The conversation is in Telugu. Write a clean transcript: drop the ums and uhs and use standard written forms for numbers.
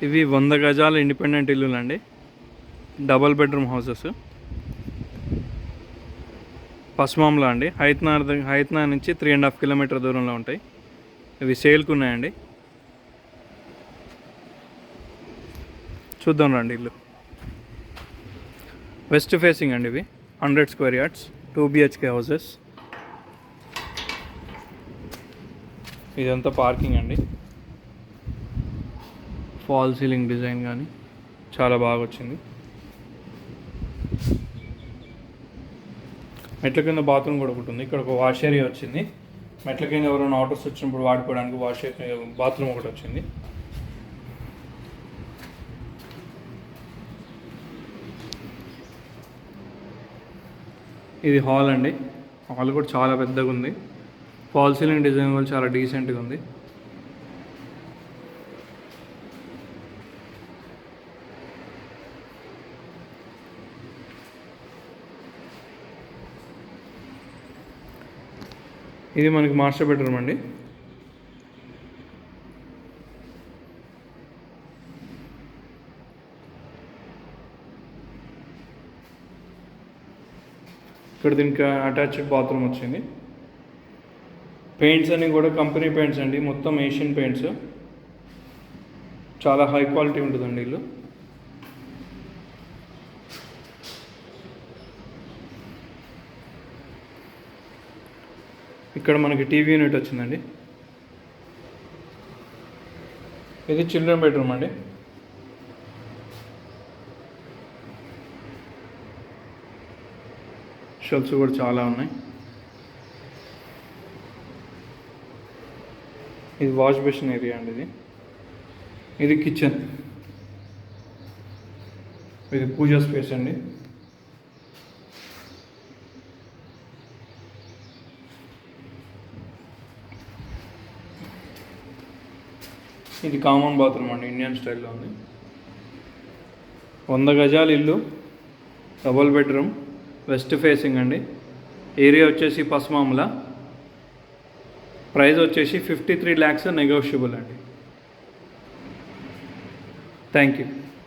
ఇవి 100 గజాల ఇండిపెండెంట్ ఇల్లులు అండి, డబల్ బెడ్రూమ్ హౌసెస్. పస్మాంలో అండి, హైత్నా నుంచి 3.5 కిలోమీటర్ దూరంలో ఉంటాయి. ఇవి సేల్కి ఉన్నాయండి. చూద్దాం రండి. ఇల్లు వెస్ట్ ఫేసింగ్ అండి. ఇవి 100 స్క్వేర్ యార్డ్స్ 2 BHK హౌసెస్. ఇదంతా పార్కింగ్ అండి. ఫాల్ సీలింగ్ డిజైన్ కానీ చాలా బాగా వచ్చింది. మెట్ల కింద బాత్రూమ్ కూడా ఒకటి ఉంది. ఇక్కడ ఒక వాష్ ఏరియా వచ్చింది. మెట్ల కింద ఎవరైనా ఆర్డర్స్ వచ్చినప్పుడు వాడుకోవడానికి బాత్రూమ్ ఒకటి వచ్చింది. ఇది హాల్ అండి. హాల్ కూడా చాలా పెద్దగా ఉంది. ఫాల్ సీలింగ్ డిజైన్ కూడా చాలా డీసెంట్గా ఉంది. ఇది మనకి మాస్టర్ బెడ్రూమ్ అండి. ఇక్కడ దీనికి అటాచ్డ్ బాత్రూమ్ వచ్చింది. పెయింట్స్ అన్నీ కూడా కంపెనీ పెయింట్స్ అండి, మొత్తం ఏషియన్ పెయింట్స్. చాలా హై క్వాలిటీ ఉంటుందండి ఇల్లు. ఇక్కడ మనకి టీవీ యూనిట్ వచ్చిందండి. ఇది చిల్డ్రన్ బెడ్రూమ్ అండి. షెల్ఫ్స్ కూడా చాలా ఉన్నాయి. ఇది వాష్ బేసిన్ ఏరియా అండి. ఇది కిచెన్. ఇది పూజా స్పేస్ అండి. ఇది కామన్ బాత్రూమ్ అండి, ఇండియన్ స్టైల్లో ఉంది. 100 గజాల ఇల్లు, డబుల్ బెడ్రూమ్, వెస్ట్ ఫేసింగ్ అండి. ఏరియా వచ్చేసి పస్మాముల. ప్రైస్ వచ్చేసి 53 lakhs నెగోషియబుల్ అండి. Thank you.